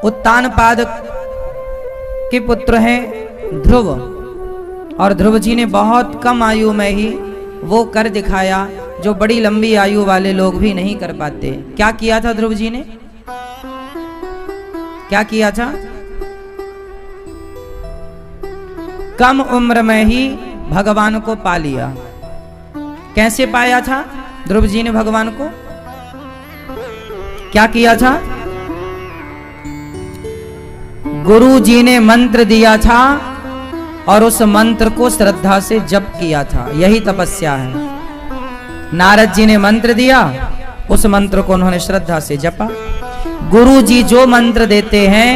उत्तानपाद के पुत्र हैं ध्रुव, और ध्रुव जी ने बहुत कम आयु में ही वो कर दिखाया जो बड़ी लंबी आयु वाले लोग भी नहीं कर पाते। क्या किया था ध्रुव जी ने? क्या किया था? कम उम्र में ही भगवान को पा लिया। कैसे पाया था ध्रुव जी ने भगवान को? क्या किया था? गुरु जी ने मंत्र दिया था और उस मंत्र को श्रद्धा से जप किया था। यही तपस्या है। नारद जी ने मंत्र दिया, उस मंत्र को उन्होंने श्रद्धा से जपा। गुरु जी जो मंत्र देते हैं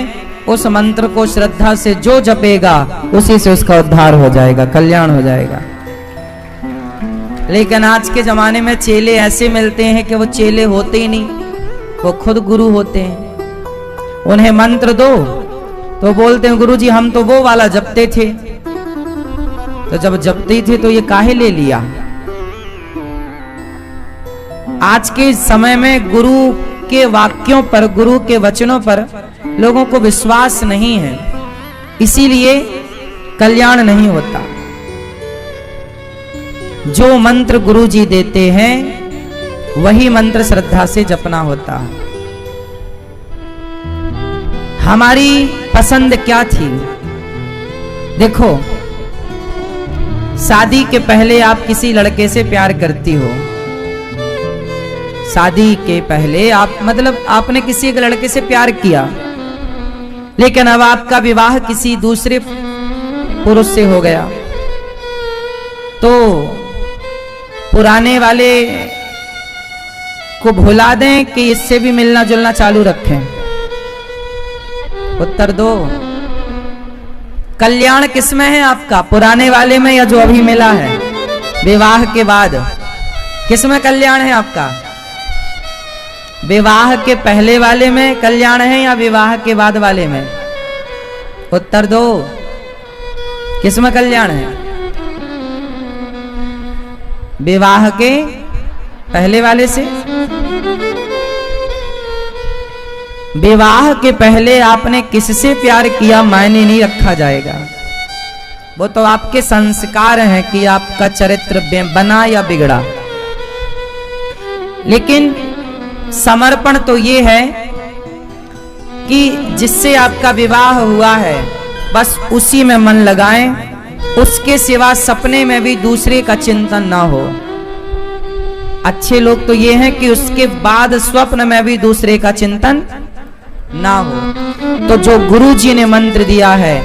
उस मंत्र को श्रद्धा से जो जपेगा उसी से उसका उद्धार हो जाएगा, कल्याण हो जाएगा। लेकिन आज के जमाने में चेले ऐसे मिलते हैं कि वो चेले होते ही नहीं, वो खुद गुरु होते हैं। उन्हें मंत्र दो तो बोलते हैं गुरु जी हम तो वो वाला जपते थे। तो जब जपते थे तो ये काहे ले लिया? आज के समय में गुरु के वाक्यों पर, गुरु के वचनों पर लोगों को विश्वास नहीं है, इसीलिए कल्याण नहीं होता। जो मंत्र गुरु जी देते हैं वही मंत्र श्रद्धा से जपना होता है। हमारी पसंद क्या थी? देखो, शादी के पहले आप किसी लड़के से प्यार करती हो। शादी के पहले आप मतलब आपने किसी एक लड़के से प्यार किया, लेकिन अब आपका विवाह किसी दूसरे पुरुष से हो गया, तो पुराने वाले को भुला दें कि इससे भी मिलना जुलना चालू रखें? उत्तर दो। कल्याण किसमें है आपका? पुराने वाले में या जो अभी मिला है? विवाह के बाद किसमें कल्याण है आपका? विवाह के पहले वाले में कल्याण है या विवाह के बाद वाले में? उत्तर दो। किसमें कल्याण है? विवाह के पहले वाले से। विवाह के पहले आपने किससे प्यार किया मायने नहीं रखा जाएगा, वो तो आपके संस्कार हैं कि आपका चरित्र बना या बिगड़ा। लेकिन समर्पण तो ये है कि जिससे आपका विवाह हुआ है बस उसी में मन लगाएं, उसके सिवा सपने में भी दूसरे का चिंतन ना हो। अच्छे लोग तो ये हैं कि उसके बाद स्वप्न में भी दूसरे का चिंतन ना हो। तो जो गुरु जी ने मंत्र दिया है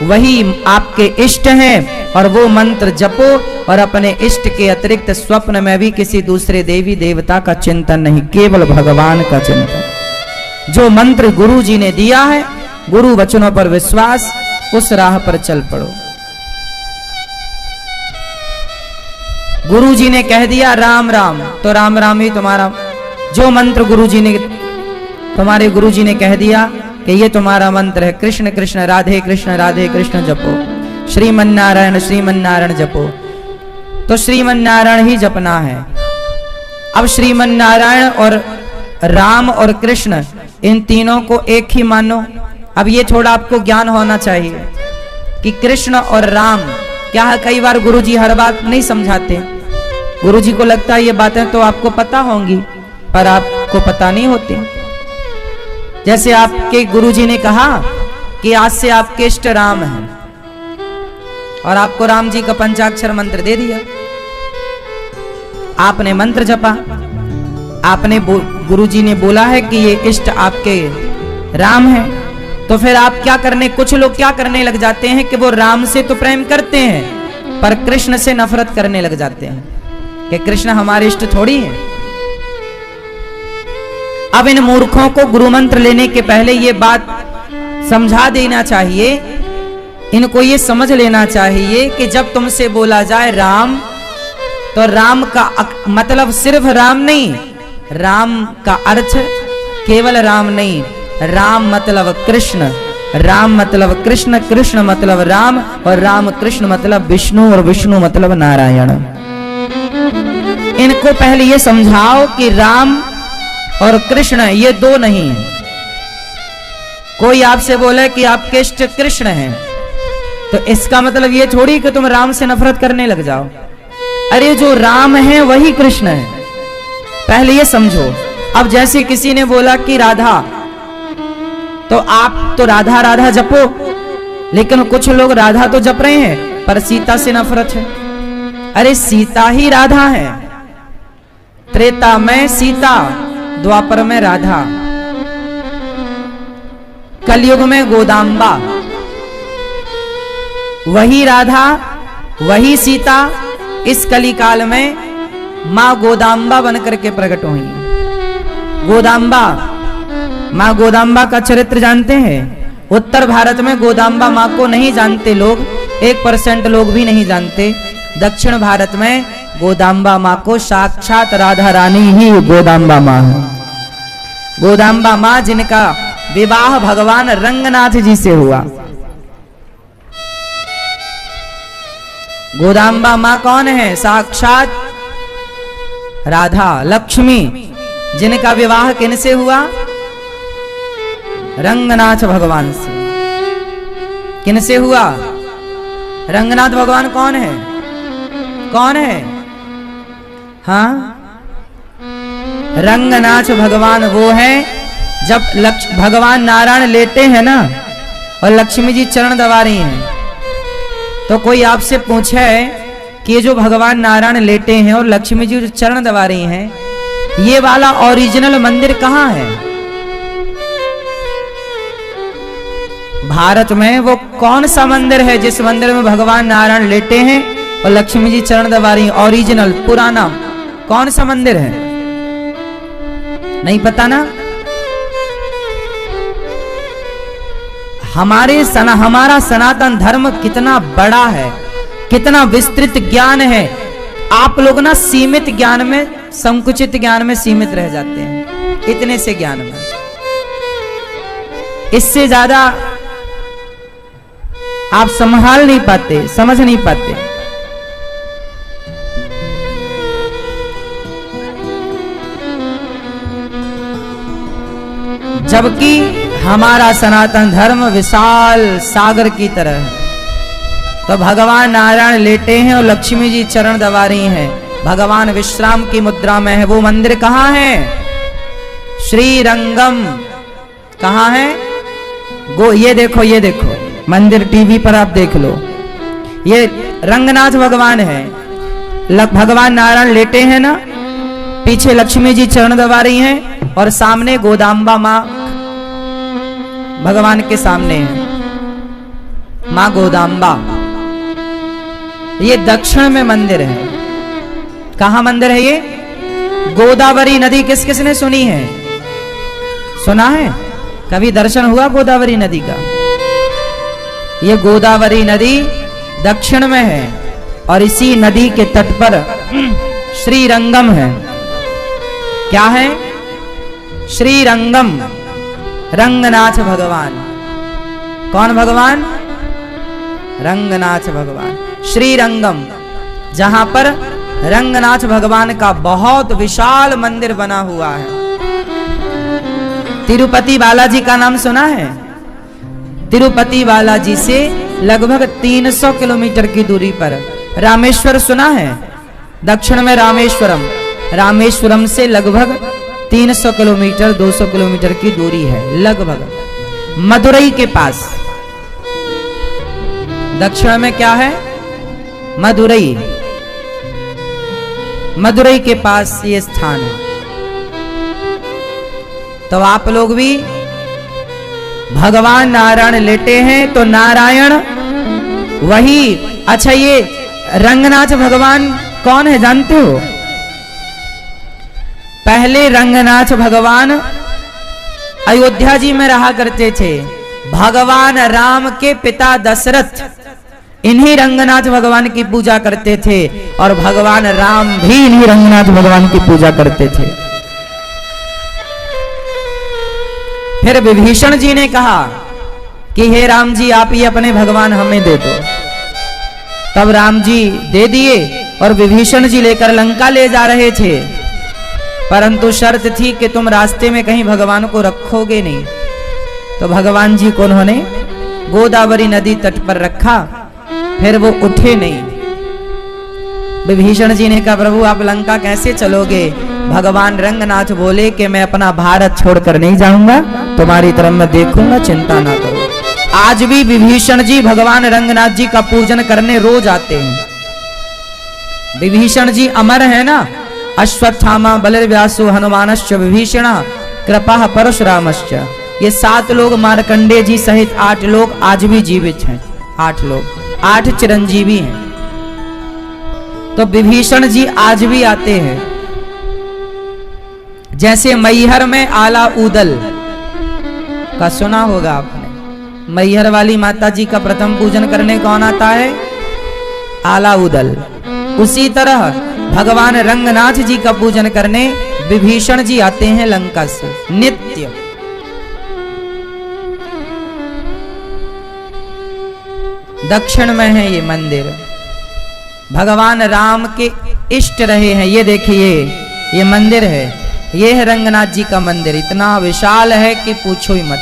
वही आपके इष्ट हैं, और वो मंत्र जपो और अपने इष्ट के अतिरिक्त स्वप्न में भी किसी दूसरे देवी देवता का चिंतन नहीं, केवल भगवान का चिंतन। जो मंत्र गुरु जी ने दिया है, गुरु वचनों पर विश्वास, उस राह पर चल पड़ो। गुरु जी ने कह दिया राम राम, तो राम राम ही तुम्हारा। जो मंत्र गुरु जी ने, तुम्हारे गुरु जी ने कह दिया कि ये तुम्हारा मंत्र है, कृष्ण कृष्ण राधे कृष्ण जपो, श्रीमन नारायण जपो, तो श्रीमन नारायण ही जपना है। अब श्रीमन नारायण और राम और कृष्ण इन तीनों को एक ही मानो। अब ये थोड़ा आपको ज्ञान होना चाहिए कि कृष्ण और राम क्या है। कई बार गुरु जी हर बात नहीं समझाते, गुरु जी को लगता है ये बातें तो आपको पता होंगी, पर आपको पता नहीं होती। जैसे आपके गुरु जी ने कहा कि आज से आपके इष्ट राम हैं, और आपको राम जी का पंचाक्षर मंत्र दे दिया। आपने मंत्र जपा, आपने गुरु जी ने बोला है कि ये इष्ट आपके राम हैं, तो फिर आप क्या करने, कुछ लोग क्या करने लग जाते हैं कि वो राम से तो प्रेम करते हैं पर कृष्ण से नफरत करने लग जाते हैं कि कृष्ण हमारे इष्ट थोड़ी हैं। अब इन मूर्खों को गुरु मंत्र लेने के पहले ये बात समझा देना चाहिए, इनको ये समझ लेना चाहिए कि जब तुमसे बोला जाए राम, तो राम का मतलब सिर्फ राम नहीं, राम का अर्थ केवल राम नहीं, राम मतलब कृष्ण, राम मतलब कृष्ण, कृष्ण मतलब राम, और राम कृष्ण मतलब विष्णु, और विष्णु मतलब नारायण। इनको पहले ये समझाओ कि राम और कृष्ण ये दो नहीं है। कोई आपसे बोले कि आपके इष्ट कृष्ण हैं, तो इसका मतलब ये थोड़ी कि तुम राम से नफरत करने लग जाओ। अरे जो राम है वही कृष्ण है, पहले ये समझो। अब जैसे किसी ने बोला कि राधा, तो आप तो राधा राधा जपो, लेकिन कुछ लोग राधा तो जप रहे हैं पर सीता से नफरत है। अरे सीता ही राधा है। त्रेता में सीता, द्वापर में राधा, कलयुग में गोदाम्बा। वही राधा वही सीता इस कलिकाल में मां गोदाम्बा बनकर के प्रकट हुई। गोदाम्बा, मां गोदाम्बा का चरित्र जानते हैं? उत्तर भारत में गोदाम्बा मां को नहीं जानते लोग, 1% लोग भी नहीं जानते। दक्षिण भारत में गोदाम्बा मां को साक्षात राधा रानी ही गोदाम्बा मां है। गोदाम्बा मां जिनका विवाह भगवान रंगनाथ जी से हुआ। गोदाम्बा मां कौन है? साक्षात राधा लक्ष्मी, जिनका विवाह किनसे हुआ? रंगनाथ भगवान से। किनसे हुआ? रंगनाथ भगवान कौन है? कौन है? हाँ, रंगनाथ भगवान वो है जब भगवान नारायण लेटे हैं ना और लक्ष्मी जी चरण दबा रही हैं, तो कोई आपसे पूछे कि ये जो भगवान नारायण लेटे हैं और लक्ष्मी जी जो चरण दबा रही हैं, ये वाला ओरिजिनल मंदिर कहाँ है? भारत में वो कौन सा मंदिर है जिस मंदिर में भगवान नारायण लेटे हैं और लक्ष्मी जी चरण दबा रही हैं? ओरिजिनल पुराना कौन सा मंदिर है? नहीं पता ना? हमारा सनातन धर्म कितना बड़ा है, कितना विस्तृत ज्ञान है। आप लोग ना सीमित ज्ञान में, संकुचित ज्ञान में सीमित रह जाते हैं, इतने से ज्ञान में। इससे ज्यादा आप संभाल नहीं पाते, समझ नहीं पाते। जबकि हमारा सनातन धर्म विशाल सागर की तरह है। तो भगवान नारायण लेटे हैं और लक्ष्मी जी चरण दबा रही हैं। भगवान विश्राम की मुद्रा में है। वो मंदिर कहाँ है? श्रीरंगम। कहाँ है? ये देखो, ये देखो मंदिर, टीवी पर आप देख लो। ये रंगनाथ भगवान है। भगवान नारायण लेटे हैं ना, पीछे लक्ष्मी जी चरण दबा रही हैं और सामने गोदाम्बा मां भगवान के सामने है, मां गोदाम्बा। ये दक्षिण में मंदिर है। कहां मंदिर है ये? गोदावरी नदी किस किसने सुनी है? सुना है? कभी दर्शन हुआ गोदावरी नदी का? ये गोदावरी नदी दक्षिण में है और इसी नदी के तट पर श्रीरंगम है। क्या है? श्रीरंगम, रंगनाथ भगवान। कौन भगवान? रंगनाथ भगवान। श्रीरंगम, जहां पर रंगनाथ भगवान का बहुत विशाल मंदिर बना हुआ है। तिरुपति बालाजी का नाम सुना है? तिरुपति बालाजी से लगभग 300 किलोमीटर की दूरी पर रामेश्वर सुना है? दक्षिण में रामेश्वरम, रामेश्वरम से लगभग 300 किलोमीटर 200 किलोमीटर की दूरी है लगभग। मदुरई के पास, दक्षिण में क्या है? मदुरई। मदुरई के पास ये स्थान है। तो आप लोग भी, भगवान नारायण लेटे हैं तो नारायण वही। अच्छा, ये रंगनाथ भगवान कौन है जानते हो? पहले रंगनाथ भगवान अयोध्या जी में रहा करते थे। भगवान राम के पिता दशरथ इन्हीं रंगनाथ भगवान की पूजा करते थे और भगवान राम भी इन्हीं रंगनाथ भगवान की पूजा करते थे। फिर विभीषण जी ने कहा कि हे राम जी, आप ही अपने भगवान हमें दे दो। तब राम जी दे दिए और विभीषण जी लेकर लंका ले जा रहे थे, परंतु शर्त थी कि तुम रास्ते में कहीं भगवान को रखोगे नहीं। तो भगवान जी को उन्होंने गोदावरी नदी तट पर रखा, फिर वो उठे नहीं। विभीषण जी ने कहा प्रभु आप लंका कैसे चलोगे? भगवान रंगनाथ बोले कि मैं अपना भारत छोड़कर नहीं जाऊंगा, तुम्हारी तरफ मैं देखूंगा, चिंता ना करो। आज भी विभीषण जी भगवान रंगनाथ जी का पूजन करने रोज आते हैं। विभीषण जी अमर है ना, अश्वत्थामा बलव्यासो हनुमानश्च विभीषणा कृपा परशुरामश्च। ये 7 लोग मार्कंडे जी सहित 8 लोग आज भी जीवित हैं। 8 लोग, 8 चिरंजीवी हैं। तो विभीषण जी आज भी आते हैं। जैसे मैहर में आला उदल का सुना होगा आपने, मैहर वाली माता जी का प्रथम पूजन करने कौन आता है? आला उदल। उसी तरह भगवान रंगनाथ जी का पूजन करने विभीषण जी आते हैं लंका से नित्य। दक्षिण में है ये मंदिर, भगवान राम के इष्ट रहे हैं। ये देखिए ये मंदिर है, ये है रंगनाथ जी का मंदिर। इतना विशाल है कि पूछो ही मत।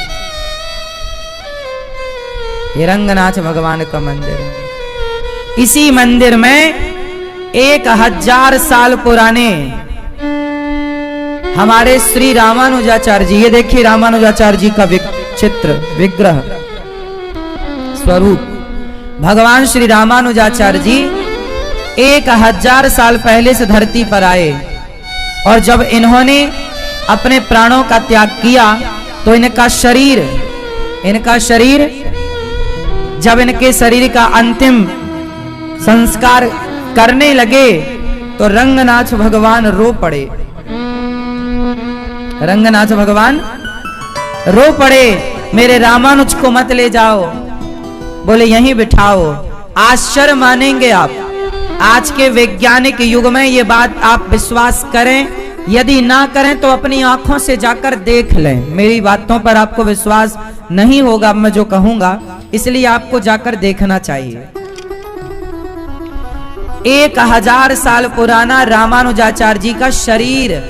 ये रंगनाथ भगवान का मंदिर है। इसी मंदिर में 1000 साल पुराने हमारे श्री रामानुजाचार्य जी, ये देखिए रामानुजाचार्य जी का चित्र विग्रह स्वरूप। भगवान श्री रामानुजाचार्य जी 1000 साल पहले से धरती पर आए और जब इन्होंने अपने प्राणों का त्याग किया तो इनका शरीर जब इनके शरीर का अंतिम संस्कार करने लगे तो रंगनाथ भगवान रो पड़े। रंगनाथ भगवान रो पड़े, मेरे रामानुज को मत ले जाओ, बोले यहीं बिठाओ। आश्चर्य मानेंगे आप, आज के वैज्ञानिक युग में ये बात आप विश्वास करें, यदि ना करें तो अपनी आंखों से जाकर देख लें। मेरी बातों पर आपको विश्वास नहीं होगा मैं जो कहूंगा, इसलिए आपको जाकर देखना चाहिए। 1000 साल पुराना रामानुजाचार्य जी का शरीर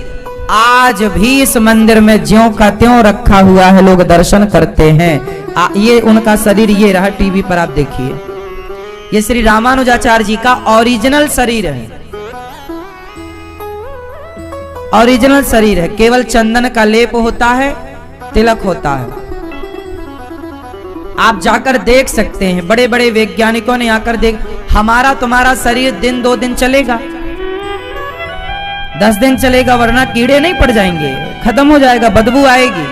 आज भी इस मंदिर में ज्यों का त्यों रखा हुआ है, लोग दर्शन करते हैं। ये उनका शरीर ये रहा, टीवी पर आप देखिए। ये श्री रामानुजाचार्य जी का ओरिजिनल शरीर है, ओरिजिनल शरीर है। केवल चंदन का लेप होता है, तिलक होता है। आप जाकर देख सकते हैं, बड़े बड़े वैज्ञानिकों ने आकर देख। हमारा तुम्हारा शरीर दिन 2 दिन चलेगा, 10 दिन चलेगा, वरना कीड़े नहीं पड़ जाएंगे, खत्म हो जाएगा, बदबू आएगी।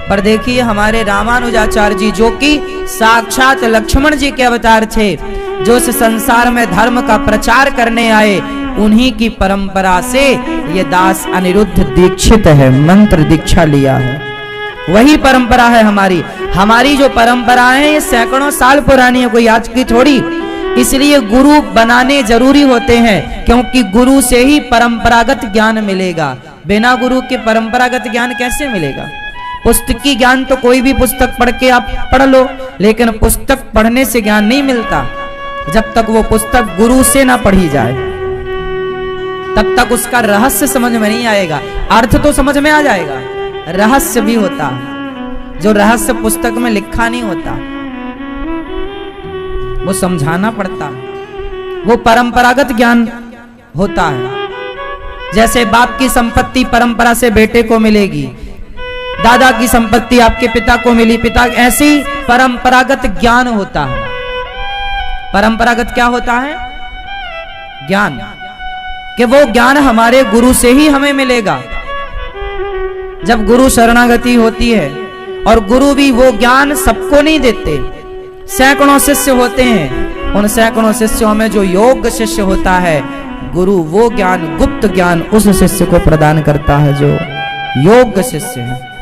पर देखिए हमारे रामानुजाचार्य जी जो कि साक्षात लक्ष्मण जी के अवतार थे, जो इस संसार में धर्म का प्रचार करने आए, उन्हीं की परंपरा से ये दास अनिरुद्ध दीक्षित है, मंत्र दीक्षा लिया है। वही परंपरा है हमारी। हमारी जो परंपराएं हैं ये सैकड़ों साल पुरानी है, कोई आज की थोड़ी। इसलिए गुरु बनाने जरूरी होते हैं, क्योंकि गुरु से ही परंपरागत ज्ञान मिलेगा। बिना गुरु के परंपरागत ज्ञान कैसे मिलेगा? पुस्तकी ज्ञान तो कोई भी पुस्तक पढ़ के आप पढ़ लो, लेकिन पुस्तक पढ़ने से ज्ञान नहीं मिलता। जब तक वो पुस्तक गुरु से ना पढ़ी जाए तब तक उसका रहस्य समझ में नहीं आएगा। अर्थ तो समझ में आ जाएगा, रहस्य भी होता है। जो रहस्य पुस्तक में लिखा नहीं होता वो समझाना पड़ता है, वो परंपरागत ज्ञान होता है। जैसे बाप की संपत्ति परंपरा से बेटे को मिलेगी, दादा की संपत्ति आपके पिता को मिली, पिता, ऐसी परंपरागत ज्ञान होता है। परंपरागत क्या होता है? ज्ञान, कि वो ज्ञान हमारे गुरु से ही हमें मिलेगा। जब गुरु शरणागति होती है, और गुरु भी वो ज्ञान सबको नहीं देते, सैकड़ों शिष्य होते हैं। उन सैकड़ों शिष्यों में जो योग्य शिष्य होता है, गुरु वो ज्ञान, गुप्त ज्ञान उस शिष्य को प्रदान करता है जो योग्य शिष्य है।